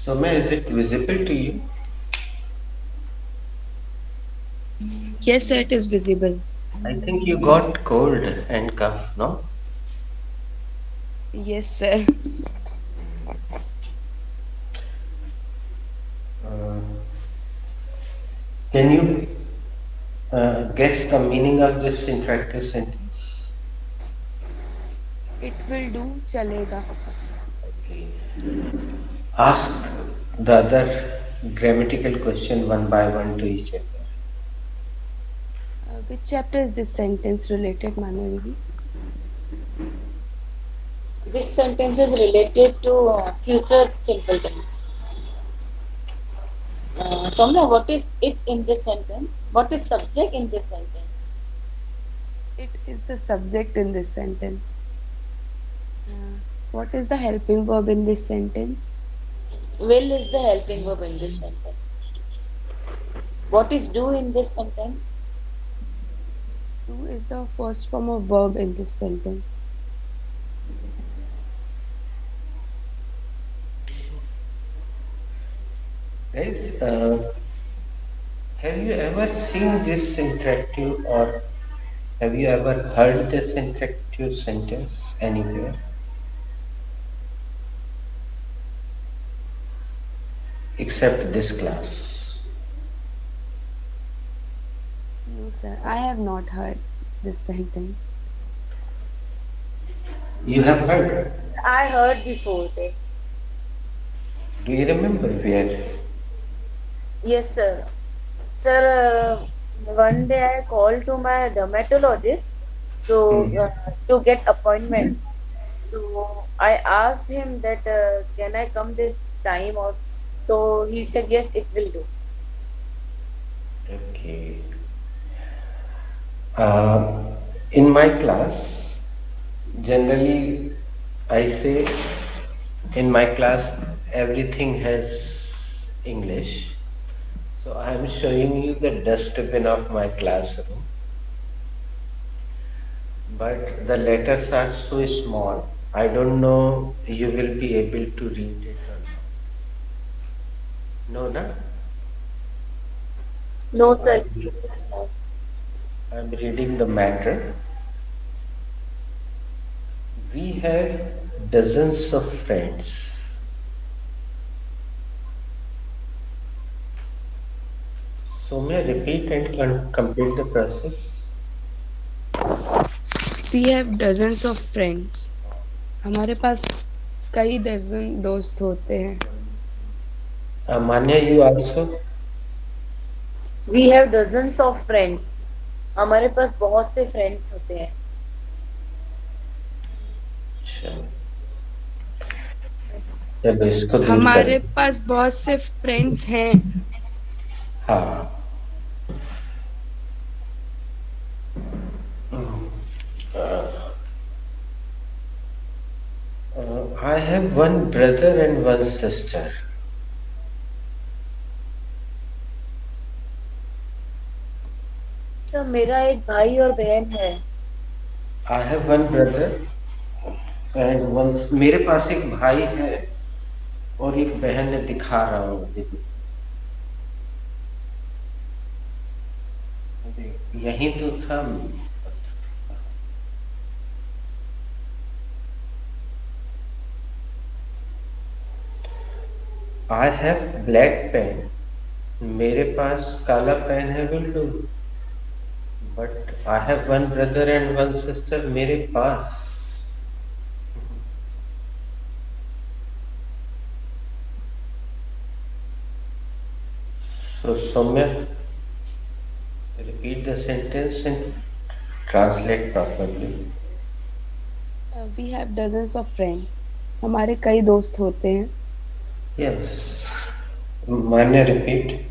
Soumya, is it visible to you? Yes, sir, it is visible. I think you got cold and cough, no? Yes, sir. Uh, can you guess the meaning of this interactive sentence? It will do, chalega. Okay. Ask the other grammatical question one by one to each other. Which chapter is this sentence related, Manvi ji? This sentence is related to future simple tense. Soumya, what is it in this sentence? What is subject in this sentence? It is the subject in this sentence. Uh, what is the helping verb in this sentence? Will is the helping verb in this sentence. What is do in this sentence? Do is the first form of verb in this sentence. Guys, have you ever seen this interactive or have you ever heard this interactive sentence anywhere except this class? No, sir, I have not heard this sentence. You have heard. I heard before that. Do you remember where? Yes, sir. Sir, one day I called to my dermatologist so Hmm. to get appointment. So I asked him that can I come this time or so he said yes it will do. Okay. Uh, in my class, generally, I say in my class everything has English. So I am showing you the dustbin of my classroom, but the letters are so small. I don't know you will be able to read it or not. No, na? No So sir, it's very small. I'm reading the matter. We have dozens of friends. So may I repeat and complete the process? We have dozens of friends. हमारे पास कई दर्जन दोस्त होते हैं. Manya, you also? We have dozens of friends. हमारे पास बहुत से friends होते हैं. चलो चलो इसको दूर कर हमारे दो। पास बहुत से फ्रेंड्स हैं. हाँ I have one brother and one sister. Sir मेरा एक भाई और बहन है. I have one brother and one मेरे पास एक भाई है और एक बहन है दिखा रहा हूँ देखो यही तो था I have black pen मेरे पास काला पेन है will do but I have one brother and one sister मेरे पास so Soumya repeat the sentence and translate properly. We have dozens of friend. हमारे कई दोस्त होते हैं. Yes. Manya, repeat.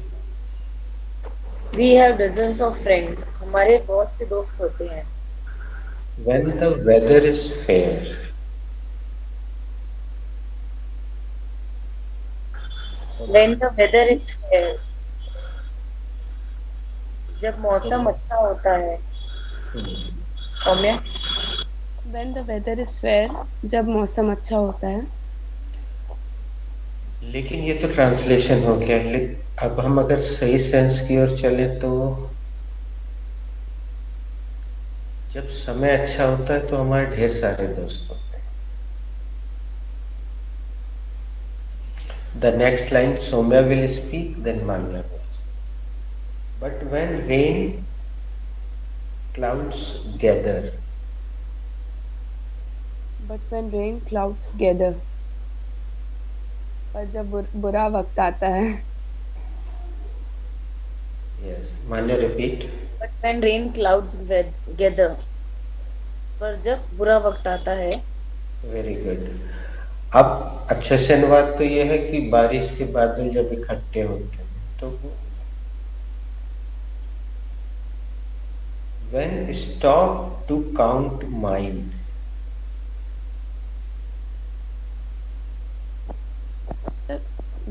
We have dozens of friends. हमारे बहुत से दोस्त होते हैं. When the weather is fair, When the weather is fair, जब मौसम तो अच्छा होता है. Saumya. When the weather is fair, जब मौसम अच्छा होता है. लेकिन ये तो ट्रांसलेशन हो गया। अब हम अगर सही सेंस की ओर चले तो जब समय अच्छा होता है तो हमारे ढेर सारे दोस्त होते हैं। The next line Soumya will speak, then Manya will. But when rain clouds gather, But when rain clouds gather, पर जब बुरा वक्त आता है. Yes Manya repeat. But when rain clouds gather, पर जब बुरा वक्त आता है. Very good. अब अच्छे से अनुवाद तो ये है कि बारिश के बादल जब इकट्ठे होते हैं तो when stop to count mine, Sir,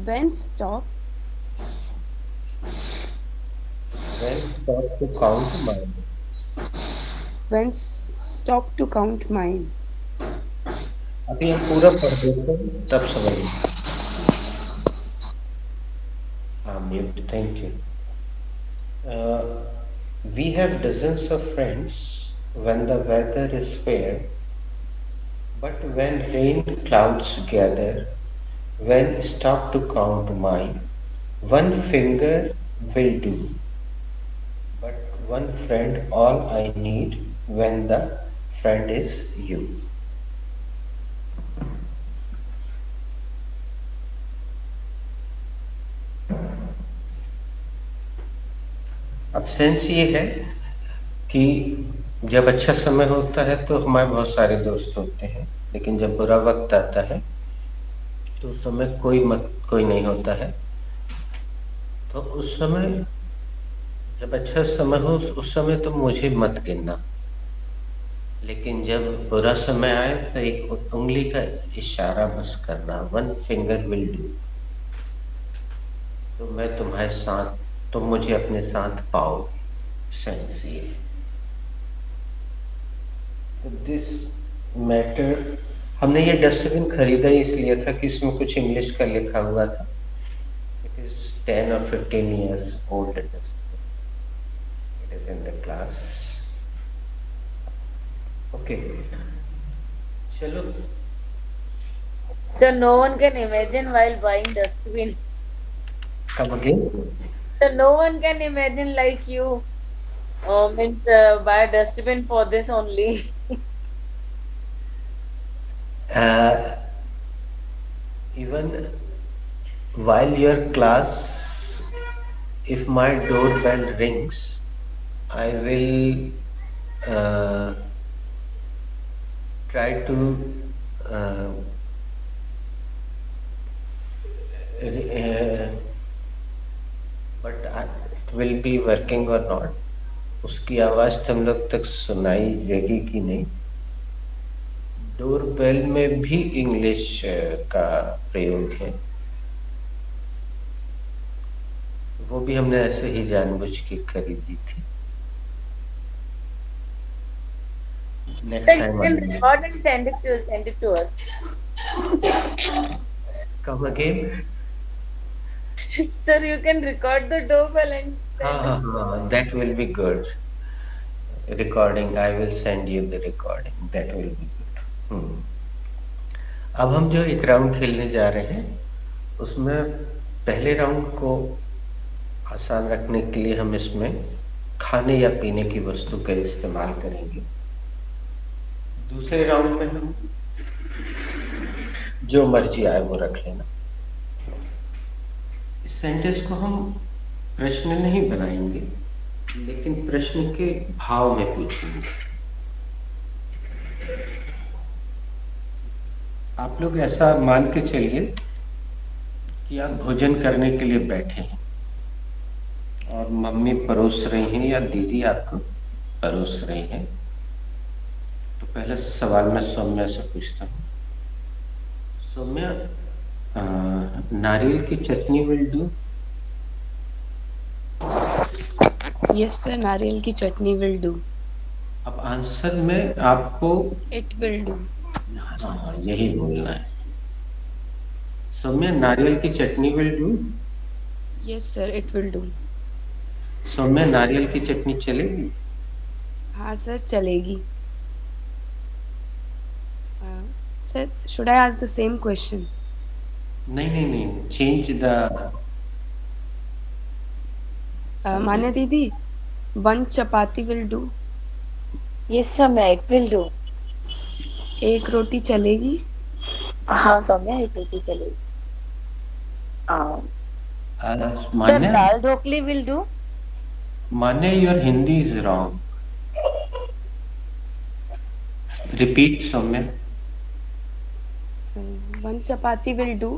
when stop when stop to count mine, stop to count mine. अभी हम पूरा पढ़ देते हैं तब समझेंगे। हाँ mute, thank you. We have dozens of friends when the weather is fair, but when rain clouds gather, when stop to count mine, one finger will do, but one friend all I need when the friend is you. अब sense ये है कि जब अच्छा समय होता है तो हमारे बहुत सारे दोस्त होते हैं, लेकिन जब बुरा वक्त आता है तो उस समय कोई नहीं होता है। तो उस समय जब अच्छा समय हो उस समय तो मुझे मत गिनना, लेकिन जब बुरा समय आए तो एक उंगली का इशारा बस करना, वन फिंगर विल डू। तो मैं तुम्हारे साथ, तुम मुझे अपने साथ पाओ, सेंस ये। तो दिस मैटर, हमने ये डस्टबिन खरीदा ही इसलिए था कि इसमें कुछ इंग्लिश का लिखा हुआ था। It is 10 or 15 years old dustbin, it is in the class. Okay चलो। So no one can imagine while buying dustbin. Come again. So no one can imagine like you means buy a dustbin for this only. Even while your class, if my doorbell rings, I will try to but it will be working or not, उसकी आवाज तुम लोग तक सुनाई देगी कि नहीं। Doorbell में भी इंग्लिश का प्रयोग है, वो भी हमने ऐसे ही जानबूझ के खरीदी थी। Next So you time can record and send it to us. Come again. Sir, you can record the doorbell and हाँ, that will be good. Recording, I will send you the recording. That will be good. अब हम जो एक round खेलने जा रहे हैं उसमें पहले राउंड को आसान रखने के लिए हम इसमें खाने या पीने की वस्तु का इस्तेमाल करेंगे। दूसरे राउंड में हम जो मर्जी आए वो रख लेना। इस सेंटेंस को हम प्रश्न नहीं बनाएंगे, लेकिन प्रश्न के भाव में पूछेंगे। आप लोग ऐसा मान के चलिए कि आप भोजन करने के लिए बैठे हैं और मम्मी परोस रही हैं या दीदी आपको परोस रही हैं। तो पहले सवाल मैं सौम्या से पूछता हूँ। सौम्या, नारियल की chutney will do. Yes, sir. नारियल की चटनी will do. अब आंसर में आपको It will do. हाँ यही बोलना है। सौम्या, नारियल की chutney will do. Yes, sir. It will do. Soumya, नारियल की चटनी चलेगी। हाँ सर, चलेगी. Sir, should I ask the same question? नहीं नहीं नहीं, चेंज द मान्या दीदी, one chapati will do. Yes, Soumya, it will do. एक रोटी चलेगी. हाँ सौम्या, एक रोटी चलेगी. Sir, Manya, dal dhokli will do. Manya, your Hindi is wrong. Repeat Soumya. One chapati will do.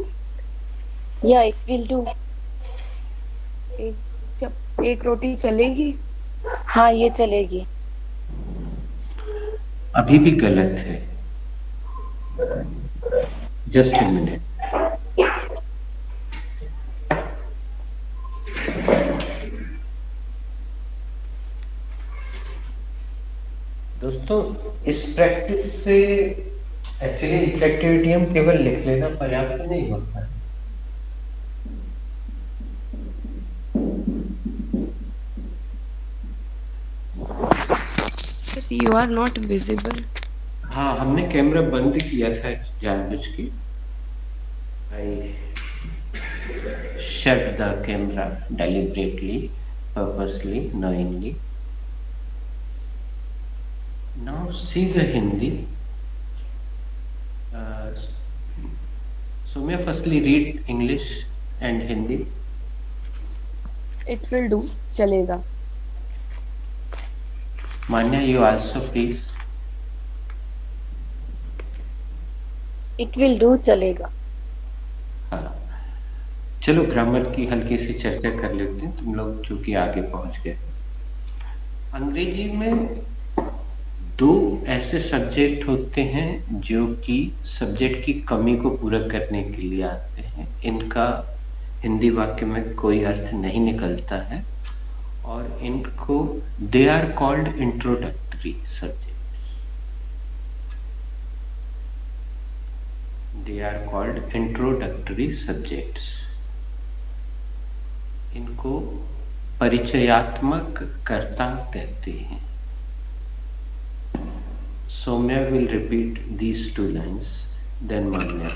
Yeah, it will do. एक रोटी चलेगी. हाँ, ये चलेगी. अभी भी गलत है। Just a minute. दोस्तों, इस प्रैक्टिस से एक्चुअली इंटरेक्टिविटी हम केवल लिख लेना पर्याप्त नहीं होता है। Sir, you are not visible. हाँ, हमने कैमरा बंद किया था जानबूझ के। आई shut the camera deliberately, purposely, knowingly. Now see the Hindi. Soumya, firstly read English and Hindi. It will do. चलेगा. Manya, you also please. It will do चलेगा. हाँ, चलो ग्रामर की हल्की सी चर्चा कर लेते हैं, तुम लोग चूंकि आगे पहुंच गए। अंग्रेजी में दो ऐसे सब्जेक्ट होते हैं जो कि सब्जेक्ट की कमी को पूरा करने के लिए आते हैं। इनका हिंदी वाक्य में कोई अर्थ नहीं निकलता है और इनको they are called introductory subjects. They are called introductory subjects. इनको परिचयात्मक कर्ता कहते हैं। Soumya will repeat these two lines, then Manya.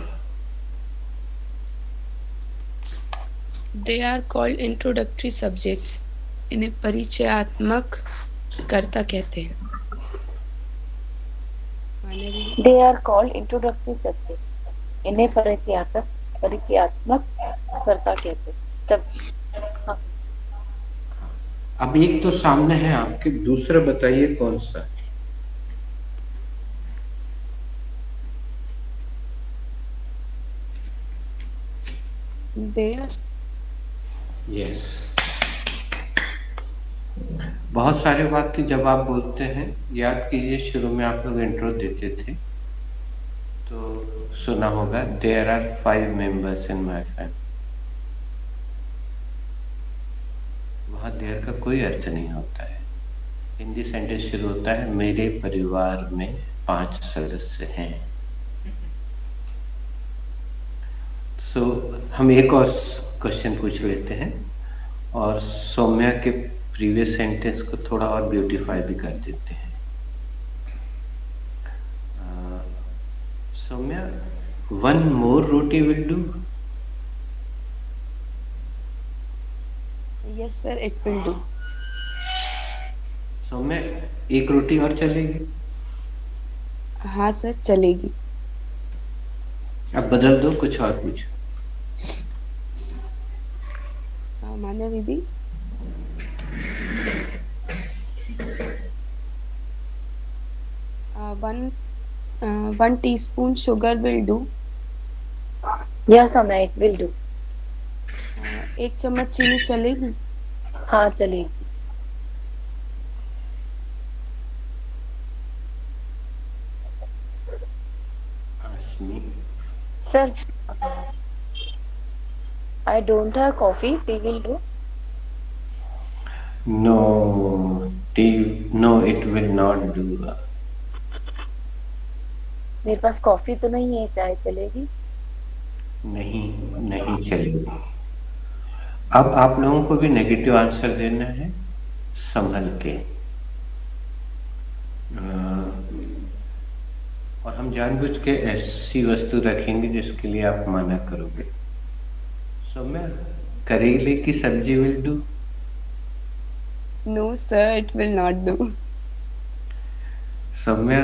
They are called introductory subjects. इन्हें परिचयात्मक कर्ता कहते हैं. मान्या दीदी. They are called introductory subjects. इन्हें परिचयात्मक कर्ता कहते हैं. सब. हाँ. अब एक तो सामने है आपके, दूसरा बताइए कौन सा है? There. Yes. बहुत सारे वाक्य जब आप बोलते हैं, याद कीजिए शुरू में आप लोग इंट्रो देते थे तो सुना होगा there are 5 members in my family. वहाँ देयर का कोई अर्थ नहीं होता है। हिंदी सेंटेंस शुरू होता है मेरे परिवार में 5 सदस्य हैं। सो हम एक और क्वेश्चन पूछ लेते हैं और सौम्या के प्रीवियस सेंटेंस को थोड़ा और ब्यूटीफाई भी कर देते हैं। Soumya, 1 more roti will do. Yes sir, it will do. Soumya, एक रोटी और चलेगी। हाँ सर, चलेगी. अब बदल दो, कुछ और पूछो। मान्या दीदी. One teaspoon sugar will do. Yes, Soumya, it will do. एक चम्मच चीनी चलेगी. हाँ, चलेगी. Ashmi. Sir, I don't have coffee. Tea will do. No, tea, no, it will not do. मेरे पास कॉफी तो नहीं है, चाय चलेगी? नहीं, नहीं चलेगी। अब आप लोगों को भी नेगेटिव आंसर देना है, संभल के। और हम जानबूझ के ऐसी वस्तु रखेंगे जिसके लिए आप मना करोगे। सौम्या, करेले की सब्जी will do? No, sir, it will not do. Soumya,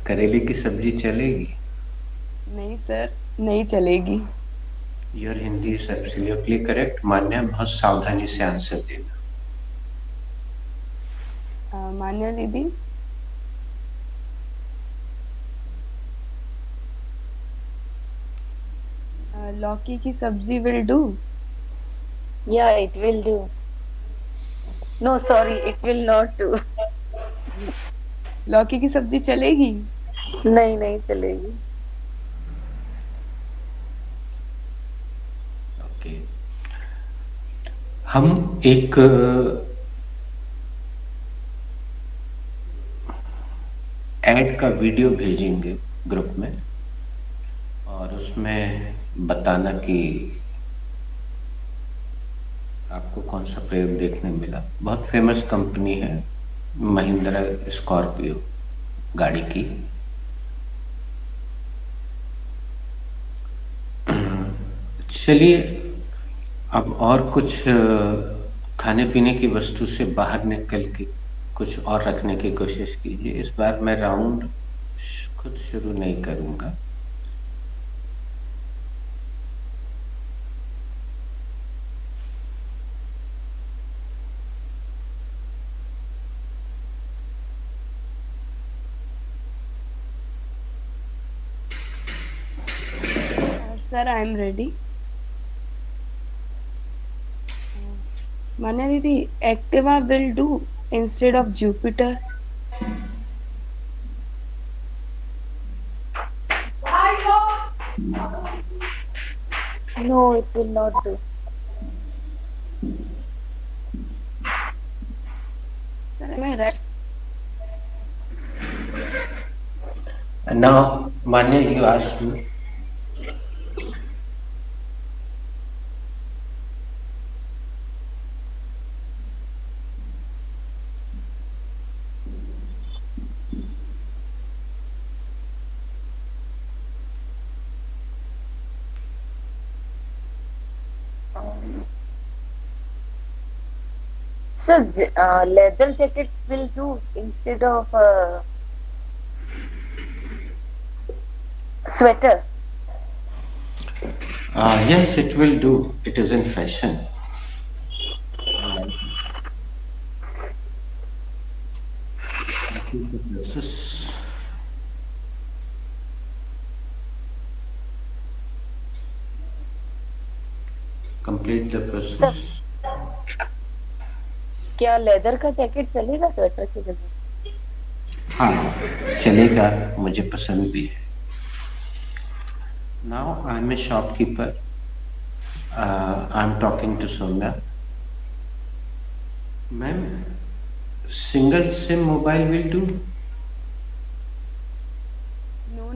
करेले की सब्जी चलेगी? नहीं सर, नहीं चलेगी। Your Hindi is absolutely correct. Manya, बहुत सावधानी से आंसर देना। मान्या दीदी, लौकी की सब्जी will do? Yeah, it will do. No, sorry, it will not do. लौकी की सब्जी चलेगी? नहीं, नहीं चलेगी। ओके, हम एक ऐड का वीडियो भेजेंगे ग्रुप में, और उसमें बताना कि आपको कौन सा प्रयोग देखने मिला। बहुत फेमस कंपनी है, महिंद्रा स्कॉर्पियो गाड़ी की। चलिए, अब और कुछ खाने पीने की वस्तु से बाहर निकल के कुछ और रखने की कोशिश कीजिए। इस बार मैं राउंड खुद शुरू नहीं करूंगा। Sir, I am ready. Manya दीदी, Activa will do instead of Jupiter? No, it will not do. Sir, मैं right? Now, Manya, you ask me. So, leather jacket will do instead of sweater. Yes, it will do. It is in fashion. I like it. Repeat the process. Complete the process. क्या leather का jacket चलेगा sweater की जगह? हाँ, चलेगा, मुझे पसंद भी है। Now I am a shopkeeper. I am talking to Soumya. Ma'am, single SIM mobile will do?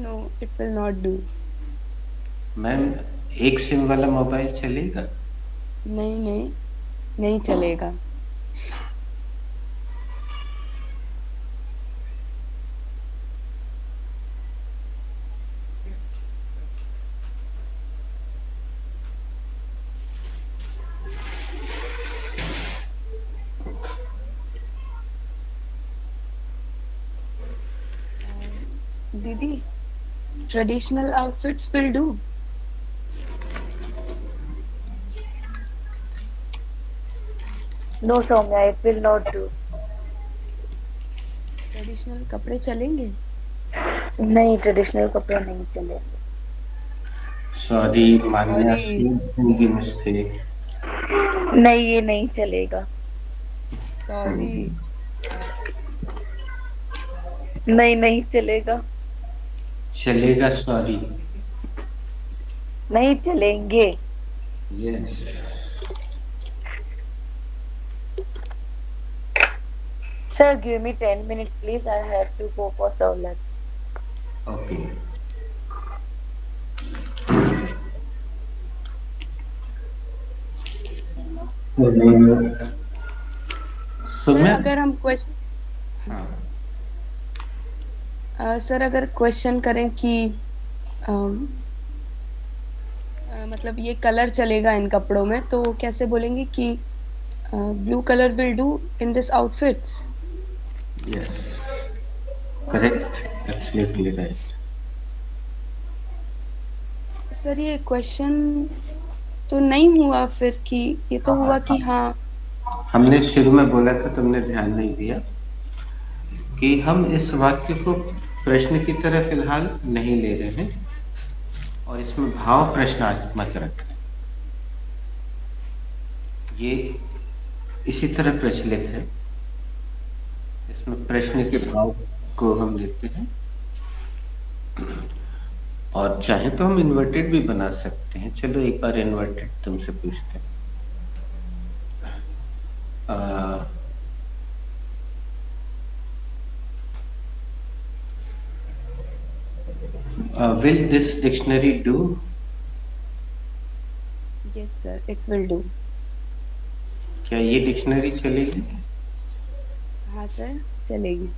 No, it will not do. Ma'am, एक सिम वाला मोबाइल चलेगा? नहीं, नहीं चलेगा। दीदी, traditional outfits will do? No, Soumya, it will not do. Traditional कपड़े चलेंगे? नहीं, ट्रेडिशनल कपड़े नहीं चलेंगे। सॉरी मान्या, Sorry. हिंदी मिस्टेक। नहीं, ये नहीं चलेगा। सॉरी। नहीं चलेगा। चलेगा, सॉरी। नहीं चलेंगे। Yes. Sir, give me 10 minutes, please. I have to go for some lunch. Okay. Sir Sumit. अगर हम क्वेश्चन हाँ। सर अगर क्वेश्चन करें कि अम, मतलब ये कलर चलेगा इन कपड़ों में तो कैसे बोलेंगे कि blue colour will do in this outfits? Yes. Correct. Absolutely right. Sir ये क्वेश्चन तो नहीं हुआ फिर कि ये तो हुआ कि हाँ। हमने शुरू में बोला था, तुमने ध्यान नहीं दिया कि हम इस वाक्य को प्रश्न की तरह फिलहाल नहीं ले रहे हैं और इसमें भाव प्रश्नात्मक रख रहे हैं। ये इसी तरह प्रचलित है। इसमें प्रश्न के भाव को हम लेते हैं और चाहे तो हम इन्वर्टेड भी बना सकते हैं। चलो एक बार इन्वर्टेड तुमसे पूछते हैं। Will this dictionary do? Yes sir, it will do. क्या ये डिक्शनरी चलेगी? हाँ सर, चलेगी।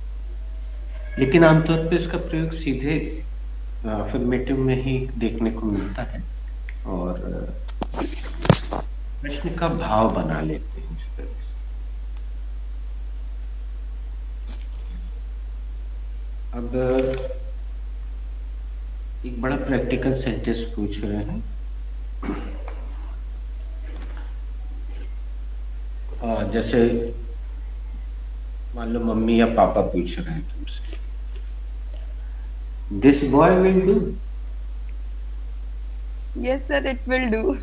लेकिन आमतौर पे इसका प्रयोग सीधे अफर्मेटिव में ही देखने को मिलता है और प्रश्न का भाव बना लेते हैं इस तरह से। अब एक बड़ा प्रैक्टिकल सेंटेंस पूछ रहे हैं। जैसे मान लो मम्मी या पापा पूछ रहे हैं तुमसे, this boy will do? Yes sir, it will do.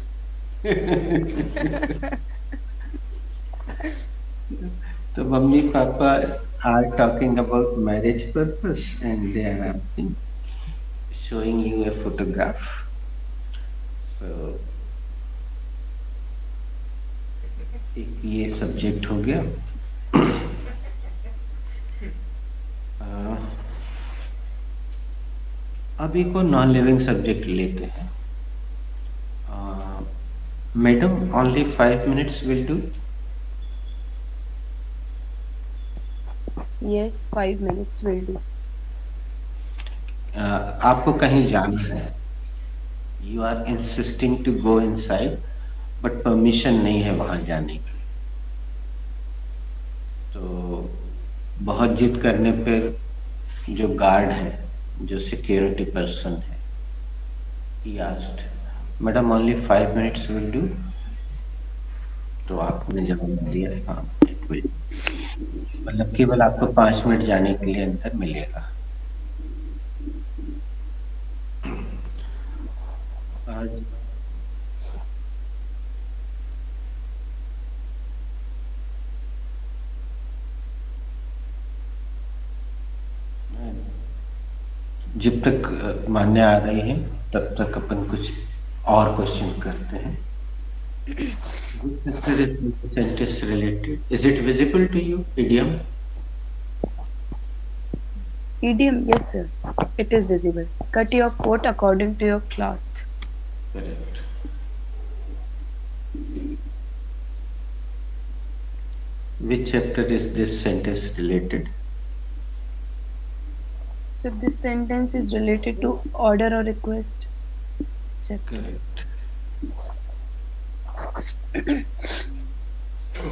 तो mummy papa are talking about marriage purpose and they are asking, showing you a photograph. So एक ये सब्जेक्ट हो गया। अब एक और नॉन लिविंग सब्जेक्ट लेते हैं। Madam, only 5 minutes will do? Yes, 5 minutes will do. आपको कहीं जाना है, you are insisting to go inside but permission नहीं है वहां जाने की। तो बहुत जिद करने पर जो गार्ड है, जो सिक्योरिटी पर्सन है, he asked, madam only 5 minutes will do? तो आपने जवाब दिया हाँ इट विल। मतलब केवल आपको 5 मिनट जाने के लिए अंदर मिलेगा। आज जब तक मान्य आ रही है तब तक अपन कुछ और क्वेश्चन करते हैं। Which sector is this sentence related? Is it visible to you? Idiom? Idiom, yes sir, it is visible. Cut your coat according to your cloth. Correct. Which chapter is this sentence related? So this sentence is related to order or request. Chapter. Correct.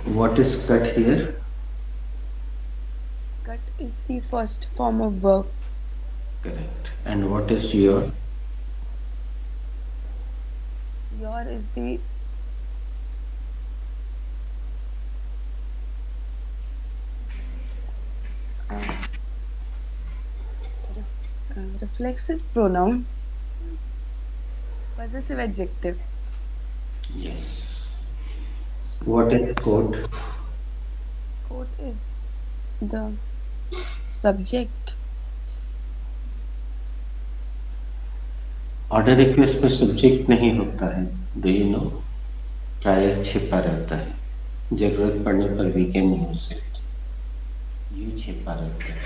What is cut here? Cut is the first form of verb. Correct. And what is your? Your is the reflexive pronoun. Possessive adjective. Yes. What is coat? Coat is the subject. Order request में subject नहीं होता है, do you know? प्रायः छिपा रहता है, जरूरत पड़ने पर we can use it. U छिपा रहता है।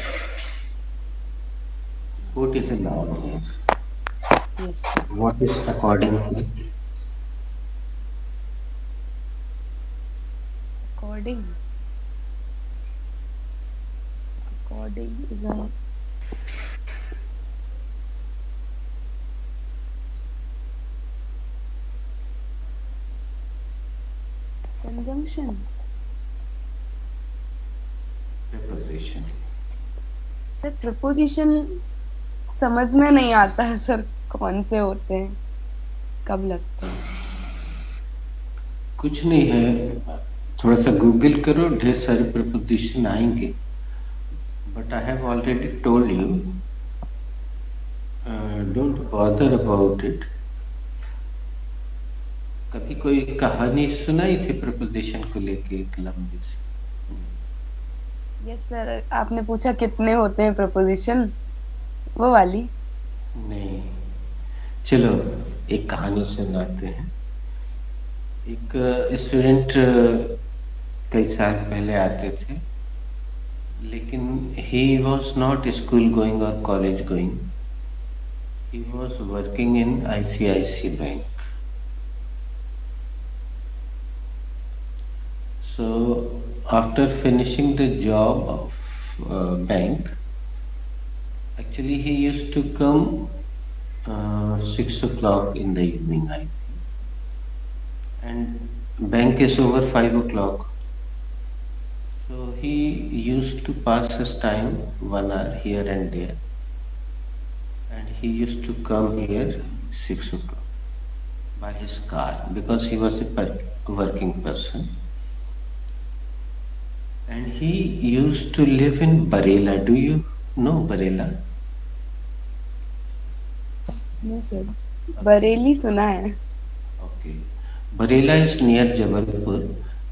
Quote is a noun here. Yes, sir. What is according to? According. According is a conjunction. Preposition. Sir preposition समझ में नहीं आता है सर, कौन से होते हैं, कब लगते हैं? कुछ नहीं है, थोड़ा सा गूगल करो, ढेर सारे प्रपोजिशन आएंगे। But I have already told you, don't bother about it. कभी कोई कहानी सुनाई थी प्रपोजिशन को लेके एक लंबी सी? यस सर, आपने पूछा कितने होते हैं प्रपोजिशन, वो वाली। नहीं, चलो एक कहानी सुनाते हैं। एक स्टूडेंट कई साल पहले आते थे, लेकिन he was not school going और college going, he was working in ICICI bank. So after finishing the job of bank, actually he used to come 6 o'clock in the evening, I think, and bank is over 5 o'clock. So he used to pass his time 1 hour here and there, and he used to come here 6 o'clock by his car because he was a working person. And he used to live in Bareilly. Do you know Bareilly? No sir, Bareilly सुना है। Okay. Bareilly is near Jabalpur,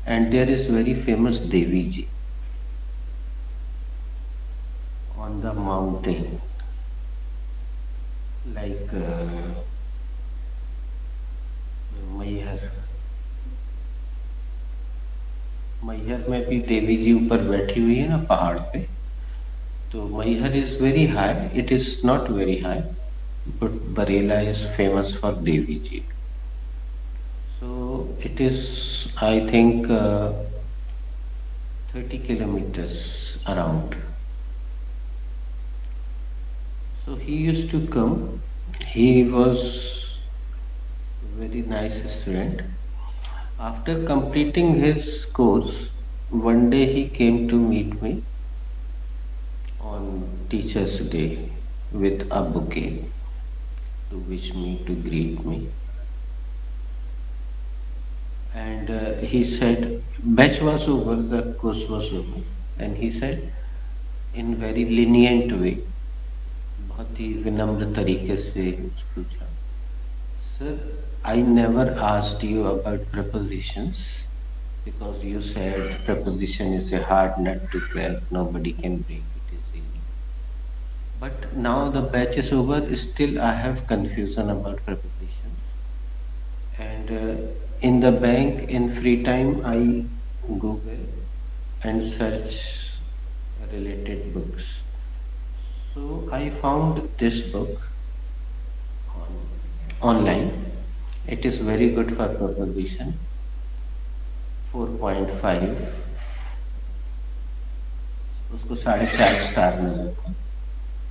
and there is very famous Devi Ji on the mountain. Like Maihar में भी देवी जी ऊपर बैठी हुई है ना पहाड़ पे। तो Maihar is very high, it is not very high, but Barela is famous for Devi ji. So it is I think 30 kilometers around. So he used to come. He was very nice student. After completing his course, one day he came to meet me on Teachers' Day with a bouquet to wish me, to greet me. And he said, batch was over, the course was over. And he said, in very lenient way, बहुत ही विनम्र तरीके से पूछा, sir, I never asked you about prepositions because you said preposition is a hard nut to crack, nobody can break it easily. But now the batch is over, still I have confusion about prepositions. And in the bank, in free time, I Google and search related books. So I found this book online. It is very good for preposition. 4.5, उसको 4.5 star मिला था,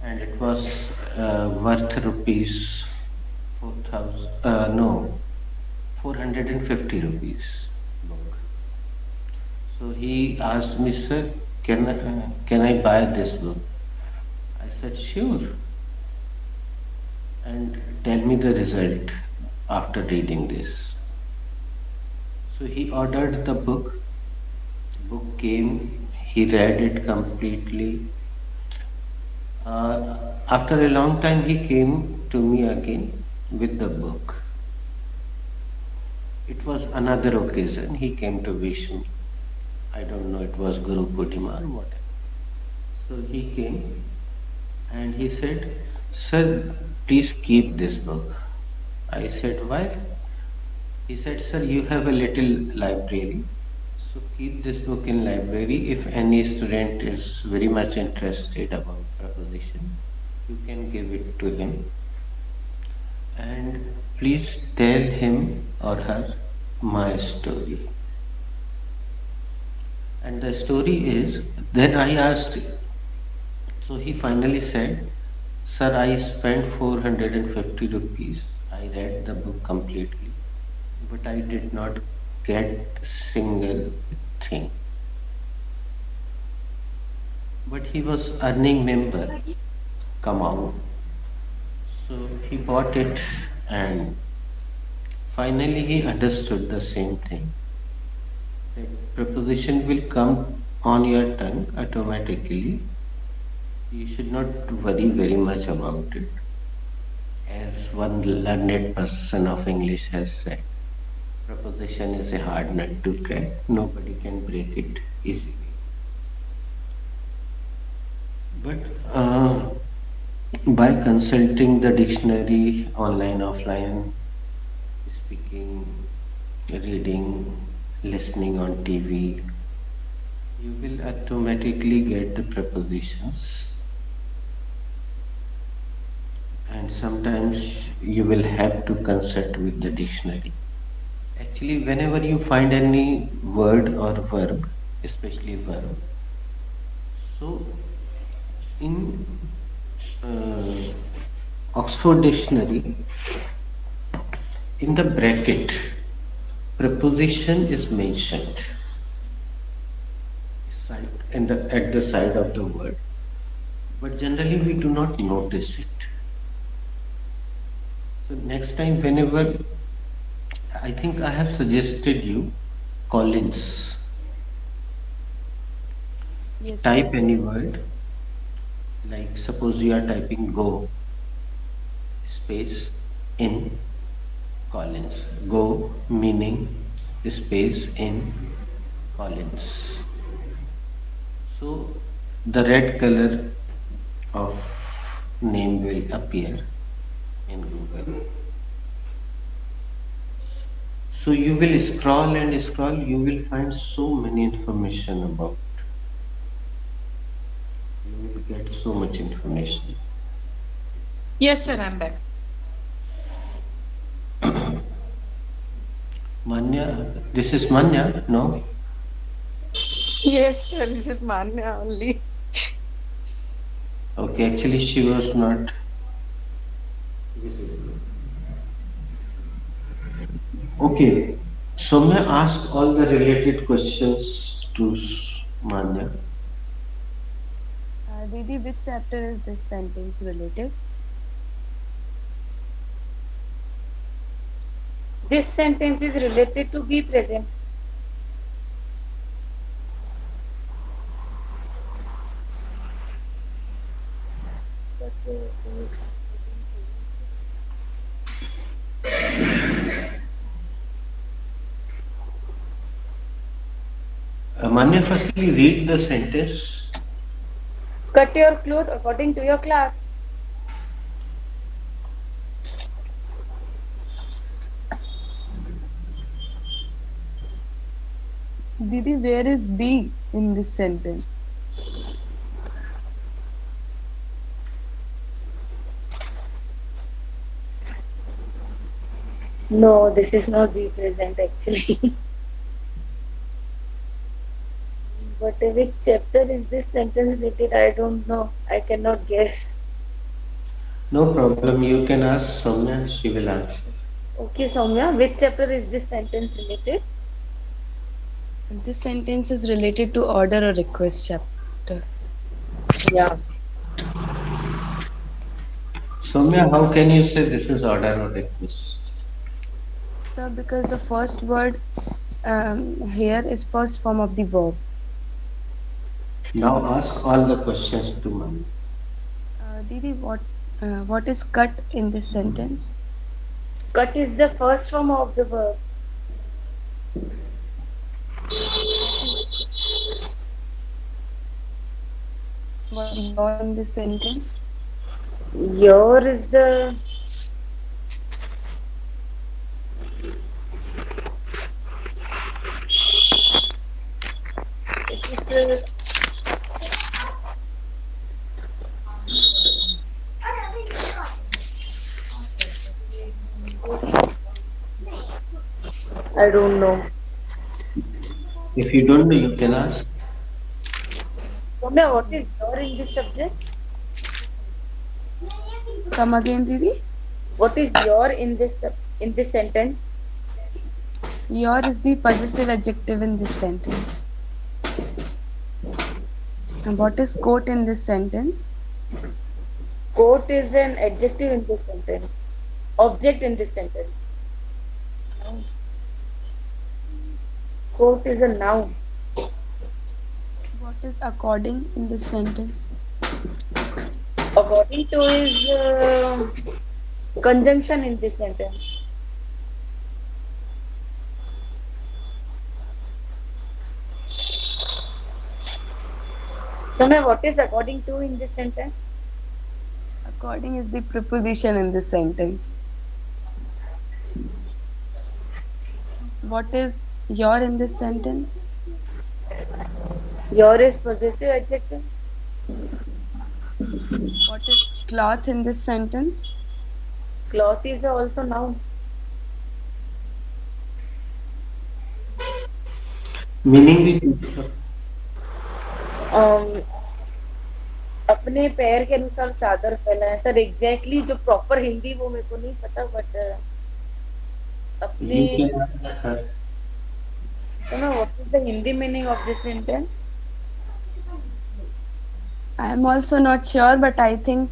and it was worth rupees 450 rupees book. So he asked me, sir, can I buy this book? I said, sure, and tell me the result after reading this. So he ordered the book. Book came. He read it completely. After a long time, he came to me again with the book. It was another occasion. He came to wish me. I don't know, it was Guru Purnima or whatever. So he came and he said, sir, please keep this book. I said, why? He said, "Sir, you have a little library, so keep this book in library. If any student is very much interested about preposition, you can give it to him, and please tell him or her my story." And the story is, then I asked, so he finally said, "Sir, I spent 450 rupees. I read the book completely, but I did not get single thing." But he was earning member, Kamau. So he bought it, and finally he understood the same thing. That preposition will come on your tongue automatically. You should not worry very much about it. As one learned person of English has said, preposition is a hard nut to crack. Nobody can break it easily. But by consulting the dictionary online, offline, speaking, reading, listening on TV, you will automatically get the prepositions, and sometimes you will have to consult with the dictionary. Actually, whenever you find any word or verb, especially verb, so in uh, Oxford Dictionary, in the bracket, preposition is mentioned at the side of the word, but generally we do not notice it. So next time, whenever, I think I have suggested you Collins, Yes, type sir. any word, like suppose you are typing go space in Collins. Go meaning space in Collins. So the red color of name will appear in Google. So you will scroll and scroll, you will find so many information about. You will get so much information. Yes, sir, I'm back. Manya, this is Manya, no? Yes, sir, this is Manya only. Okay, actually she was not visible. Okay, so may I ask all the related questions to Manya? Didi, which chapter is this sentence related? This sentence is related to be present. But, Manya, firstly read the sentence. cut your cloth according to your class. Didi, where is be in this sentence? No, this is not be present actually. But which chapter is this sentence related? I don't know. I cannot guess. No problem, you can ask Soumya, she will answer. Okay, Soumya, which chapter is this sentence related? This sentence is related to order or request chapter. Yeah. Soumya, how can you say this is order or request? Sir, because the first word here is first form of the verb. Now ask all the questions to Manya. Didi, what is cut in this sentence? Cut is the first form of the verb. What's your in this sentence? Your is the I don't know. If you don't know, you can ask. Soumya, what is your in this subject? Come again, Didi. What is your in this sentence? Your is the possessive adjective in this sentence. And what is quote in this sentence? Quote is an adjective in this sentence. Object in this sentence. Quote is a noun. What is according in this sentence? According to is conjunction in this sentence. Soumya, what is according to in this sentence? According is the preposition in this sentence. What is your in this sentence? Your is possessive adjective. What is cloth in this sentence? Cloth is also noun. Meaning भी पूछो. अपने पैर के अनुसार चादर फैलाए. Sir exactly जो proper Hindi वो मेरे को नहीं पता, बट अपने. You can ask her. Soumya, what is the Hindi meaning of this sentence? I am also not sure, but I think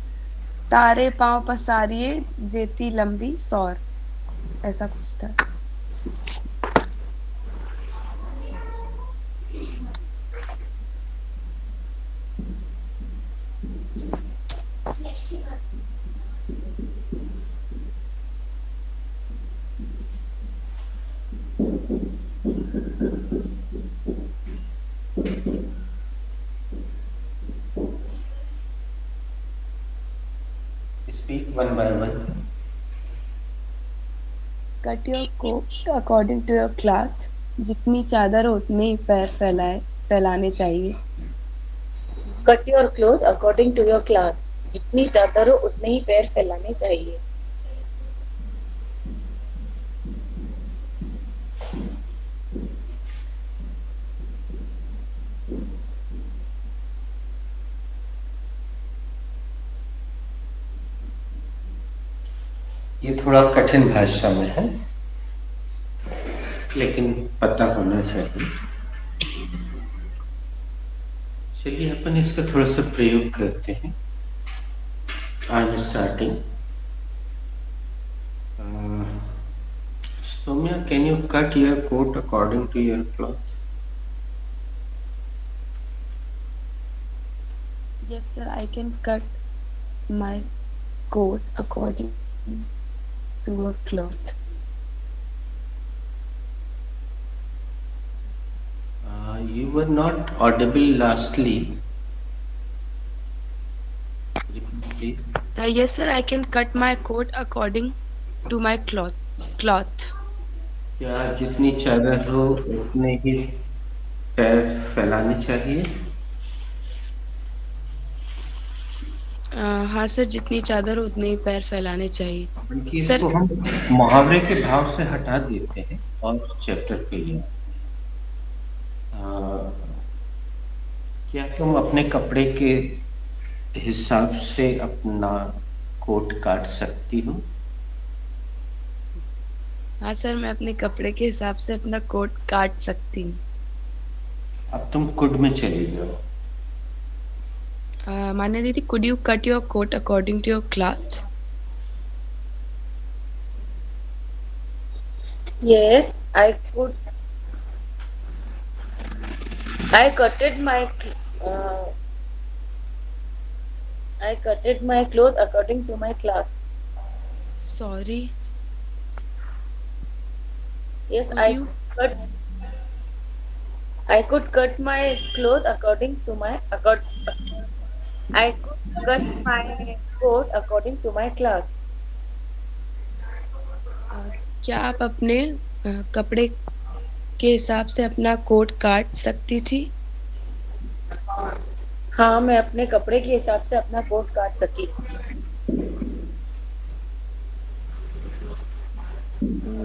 तारे पांव पसारिए जेती लंबी सौर, ऐसा कुछ था. Speak one by one. Cut your coat according to your cloth. जितनी चादर हो उतने ही पैर फैलाने चाहिए. Cut your cloth according to your cloth. जितनी चादर हो उतने ही पैर फैलाने चाहिए. ये थोड़ा कठिन भाषा में है, लेकिन पता होना चाहिए. चलिए अपन इसका थोड़ा सा प्रयोग करते हैं. I am starting. Soumya, can you cut your coat according to your cloth? Yes, sir. I can cut my coat according to a cloth. You were not audible lastly. Repeat, please. Yes, sir. I can cut my coat according to my cloth. क्या जितनी चादर हो उतने ही पैर फैलाने चाहिए? हाँ sir, जितनी चादर हो उतने ही पैर फैलाने चाहिए. बल्कि सर- इसको हम मुहावरे के भाव से हटा देते हैं और चैप्टर पे लिए. क्या तुम अपने कपड़े के हिसाब से अपना कोट काट सकती हो? हाँ सर, मैं अपने कपड़े के हिसाब से अपना कोट काट सकती हूँ. अब तुम कुड में चली जाओ. मान्या दीदी, could you cut your coat according to your cloth? Yes, I could. I cutted my cloth according to my cloth. Sorry. Yes, Could you? I could cut my cloth according to my I could cut my coat according to my cloth. क्या आप अपने कपड़े के हिसाब से अपना coat काट सकती थी? हाँ, मैं अपने कपड़े के हिसाब से अपना कोट काट सकी।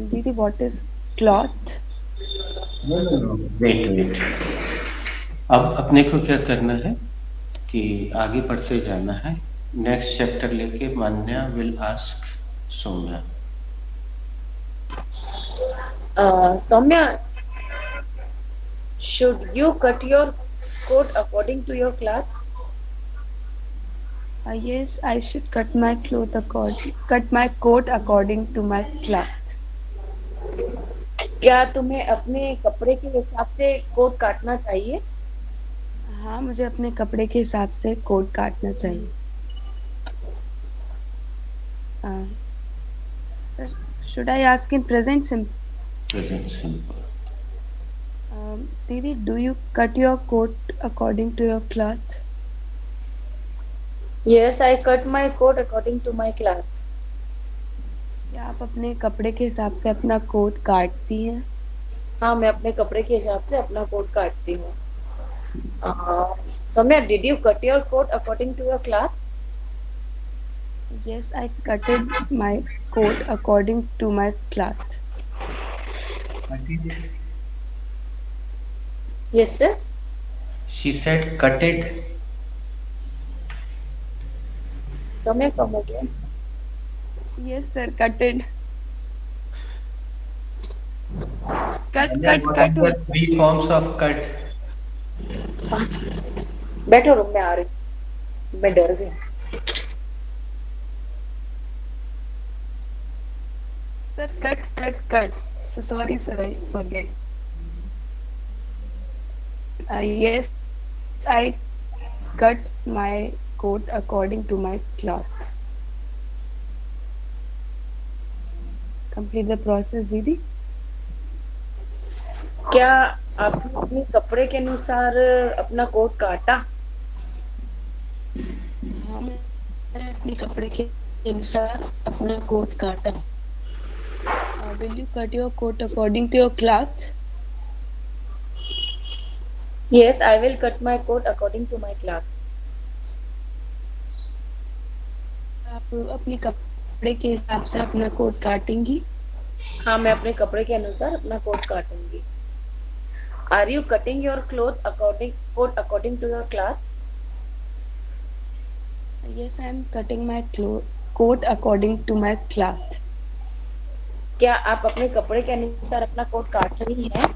Didi, what is cloth? No no no, wait wait. अब अपने को क्या करना है कि आगे बढ़ते जाना है। नेक्स्ट चैप्टर लेके Manya will ask Soumya. Soumya, should you cut your coat according to your cloth? Yes, I should cut my coat according to my cloth. क्या तुम्हें अपने कपड़े के हिसाब से कोट काटना चाहिए? हाँ, मुझे अपने कपड़े के हिसाब से कोट काटना चाहिए। Sir, should I ask in present simple? Present simple. Didi, do you cut your coat according to your cloth? Yes, I cut my coat according to my cloth. क्या आप अपने कपड़े के हिसाब से अपना कोट काटती हैं? हाँ, मैं अपने कपड़े के हिसाब से अपना कोट काटती हूँ। Soumya, did you cut your coat according to your cloth? Yes, I cutted my coat according to my cloth. Cut it. Yes, sir. She said cut it. Soumya, come again. Yes, sir, cutted. Cut, Maanya, cut, what cut. are the three forms of cut? बैठो, room में आ रही। मैं डर गई। Sir, cut, cut, cut. So sorry, sir, I forget. Yes, I cut my coat according to my cloth. Complete the process, Didi. क्या आपने अपने कपड़े के अनुसार अपना कोट काटा? हाँ, मैंने अपने कपड़े के अनुसार अपना कोट काटा। Will you cut your coat according to your cloth? Yes, I will cut my coat according to my cloth. आप अपने कपड़े के हिसाब से अपना कोट काटेंगी? हाँ, मैं अपने कपड़े के अनुसार अपना coat काटूंगी। Are you cutting your coat according to your cloth? Yes, I am cutting my coat according to my cloth. क्या आप अपने कपड़े के अनुसार अपना कोट काट रही हैं?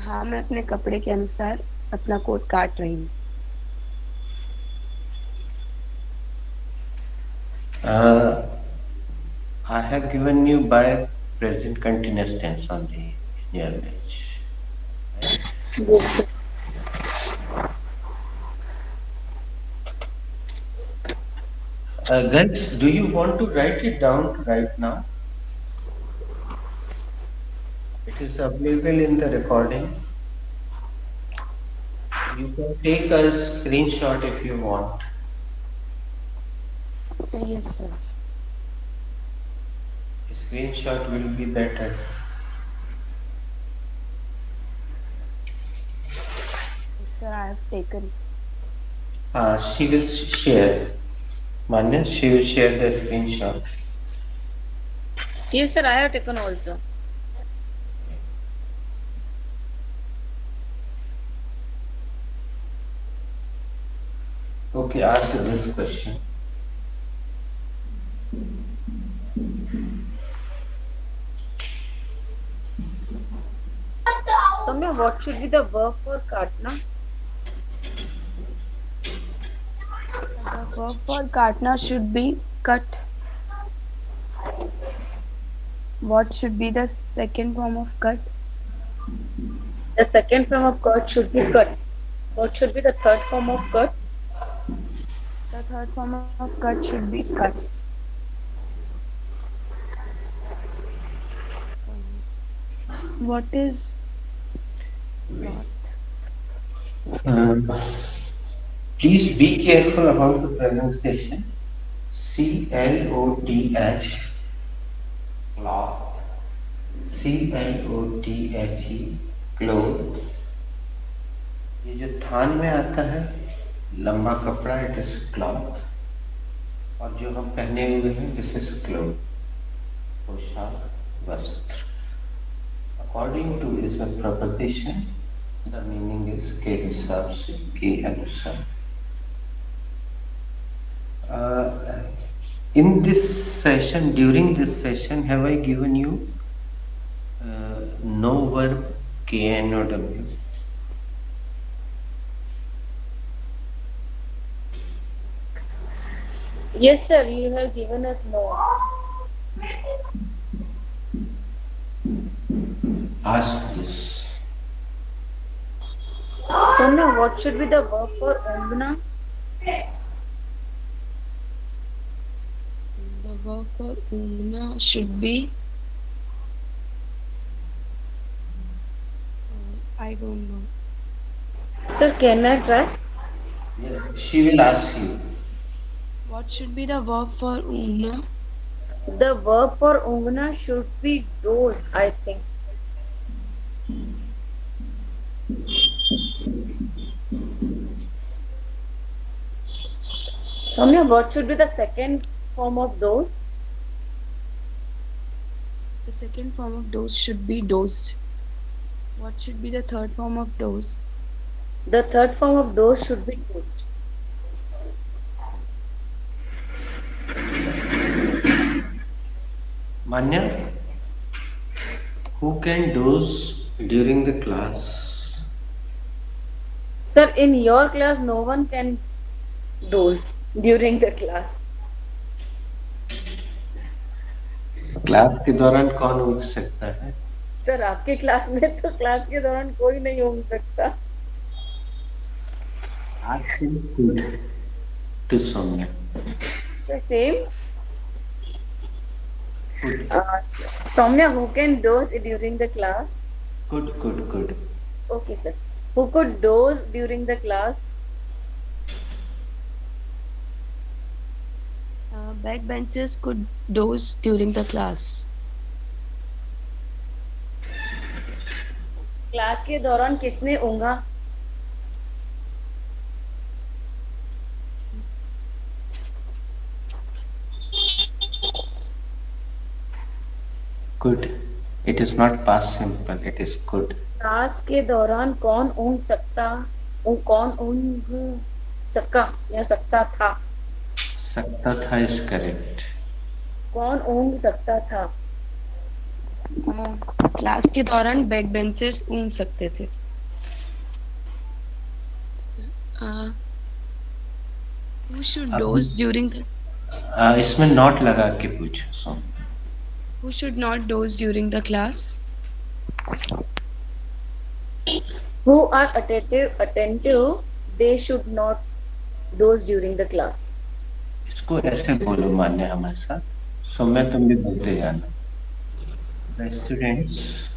हाँ, मैं अपने कपड़े के अनुसार अपना कोट काट रही हूँ। I have given you by present continuous tense only in your batch. Yes. Guys, do you want to write it down right now? It is available in the recording. You can take a screenshot if you want. Yes, sir. A screenshot will be better. Yes, sir, I have taken. She will share. Manya, she will share the screenshot. Yes, sir, I have taken also. Okay, ask this question. Soumya, what should be the verb for katna? The verb for katna should be cut. What should be the second form of cut? The second form of cut should be cut. What should be the third form of cut? The third form of cut should be cut. What is cloth? Please be careful about the pronunciation. CLOTH, cloth. CLOTHE, clothes. ये जो थान में आता है लंबा कपड़ा, it is cloth, और जो हम पहने हुए हैं दिस इज क्लोथ, पोशाक, वस्त्र। According two is a preposition, the meaning is के हिसाब से, के अनुसार। In this session, during this session, have I given you no verb KNOW? Yes, sir, you have given us no. Ask this. So now, what should be the verb for ungna? The verb for ungna should be. I don't know. Sir, can I try? Yeah, she will ask you. What should be the verb for ungna? The verb for ungna should be doze, I think. Soumya, what should be the second form of doze? The second form of dose should be dosed. What should be the third form of dose? The third form of doze should be dozed. Manya, who can doze during the class? Sir, in your class, no one can doze during the class. Class के दौरान कौन उठ सकता है? Sir, आपके class में तो class के दौरान कोई नहीं उठ सकता। Ask him to Soumya. The same. Soumya, who can doze during the class? Good. Okay, sir. Who could doze during the class? Backbenchers could doze during the class. Class के दौरान किसने ऊँघा? Good. It is not past simple, it is good. Class के दौरान कौन ऊँघ सकता? कौन ऊँघ सका या सकता था? सकता था is correct. कौन ऊँघ सकता था? क्लास के दौरान बैक बेंचर्स ऊँघ सकते थे। Who should doze during the? इसमें नॉट लगा के पूछो सो। Who should not doze during the class? Who are attentive, they should not doze during the class. इसको ऐसे बोलो मान्य हमारे साथ, सौम्या तुम भी बोलते जाना। The students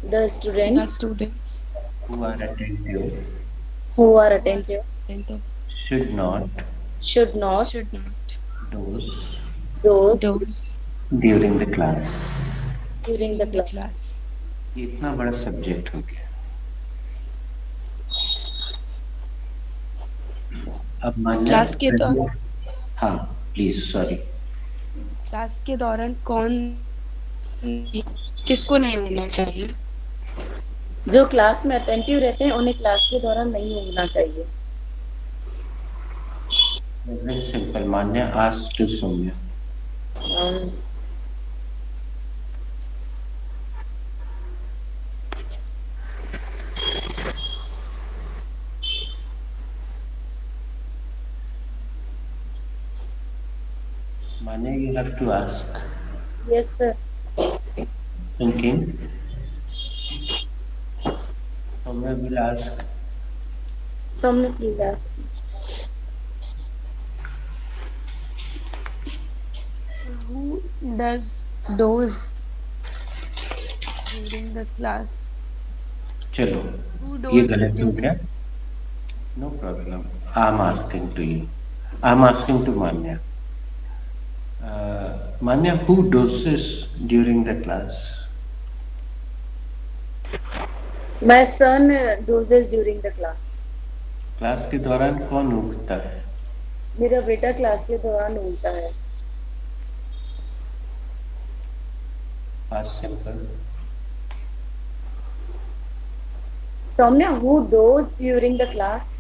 The students students who are attentive who are attentive should not should not should not doze doze during the class. during the during the class. class. ये इतना बड़ा सब्जेक्ट हो गया। अब मान्य क्लास के दौरान हाँ प्लीज सॉरी। क्लास के दौरान कौन किसको नहीं होना चाहिए? जो क्लास में अटेंटिव रहते हैं उन्हें क्लास के दौरान नहीं ऊँघना चाहिए। Very simple. Manya ask to Soumya. Manya, you have to ask. Yes, sir. Thinking. Soumya will ask. Soumya, please ask. Who does doze during the class? चलो Who ये does गलत हो गया। No problem. I'm asking to you. I'm asking to Manya. Manya, who dozes during the class? My son dozes during the class. Class के दौरान कौन उठता है? मेरा बेटा क्लास के दौरान उठता है. Past simple. Soumya, who dozed during the class?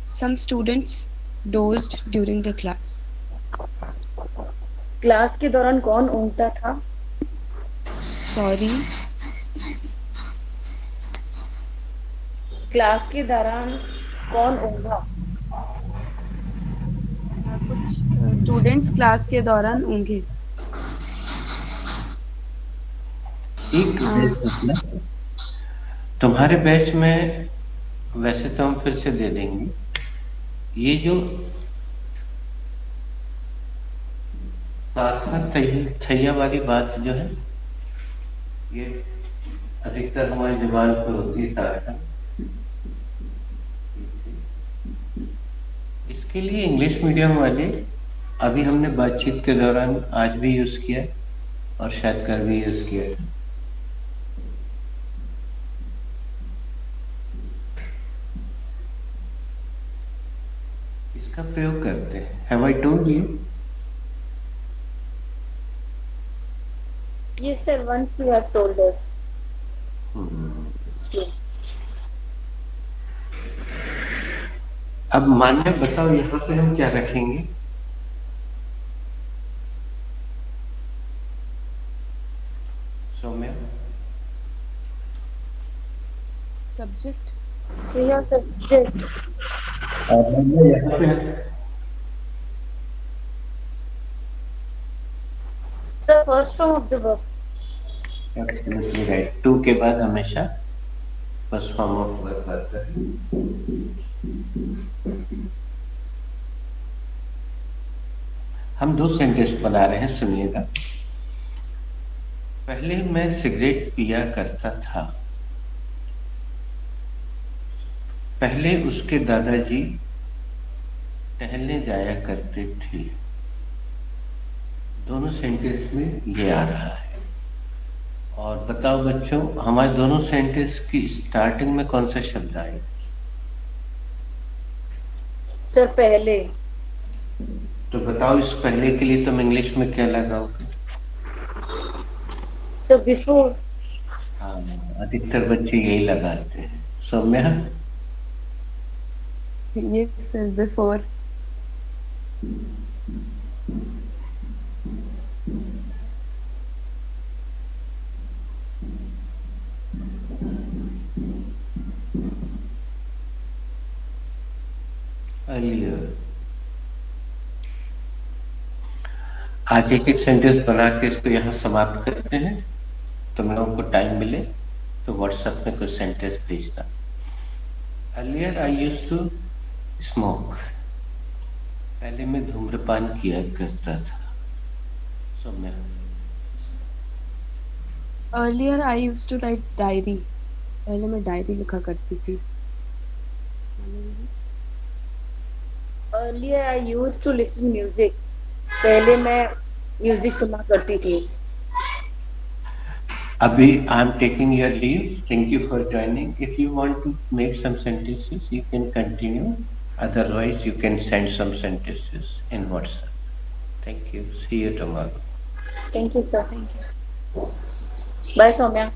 Some students dozed during the class. Class के दौरान कौन ऊँगता था? Sorry, क्लास के दौरान कौन ऊँगा? कुछ स्टूडेंट्स क्लास के दौरान ऊँघे. एक बैच अपना तुम्हारे बैच में वैसे तो हम फिर से दे देंगे. ये जो ताथा थैया वाली बात जो है, ये अधिकतर हमारी जुबान पर होती है. ताथा इसके लिए इंग्लिश मीडियम वाले अभी हमने बातचीत के दौरान आज भी यूज किया और शायद कल भी यूज किया. इसका प्रयोग करते हैं. Have I told you? Yes, sir. Once you have told us. It's true. अब मान्य बताओ, यहाँ पे हम क्या रखेंगे? Saumya, Subject. See your subject. और मान्य यहाँ पे Sir, first form of the verb. Absolutely right. To के बाद हमेशा फर्स्ट फॉर्म ऑफ वर्ब आता है. हम दो सेंटेंस बना रहे हैं, सुनिएगा. पहले मैं सिगरेट पिया करता था. पहले उसके दादाजी टहलने जाया करते थे. दोनों सेंटेंस में ये आ रहा है. और बताओ बच्चों, हमारे दोनों सेंटेंस की स्टार्टिंग में कौन सा शब्द आए? Sir, पहले. तो बताओ, इस पहले के लिए तुम इंग्लिश में क्या लगाओगे? Sir, before. हाँ, अधिकतर बच्चे यही लगाते हैं. Saumya, Yes, sir. Before. earlier. आज एक एक सेंटेंस बना के इसको यहाँ समाप्त करते हैं. तुम लोगों को टाइम मिले तो व्हाट्सएप में कुछ सेंटेंस भेजना. Earlier I used to smoke. पहले मैं धूम्रपान किया करता था. Saumya, Earlier I used to write diary. पहले मैं डायरी लिखा करती थी. Earlier I used to listen music. पहले मैं म्यूजिक सुना करती थी. अभी I am taking your leave. Thank you for joining. If you want to make some sentences, you can continue. Otherwise, you can send some sentences in WhatsApp. Thank you. See you tomorrow. Thank you, sir. Thank you. Bye, Soumya.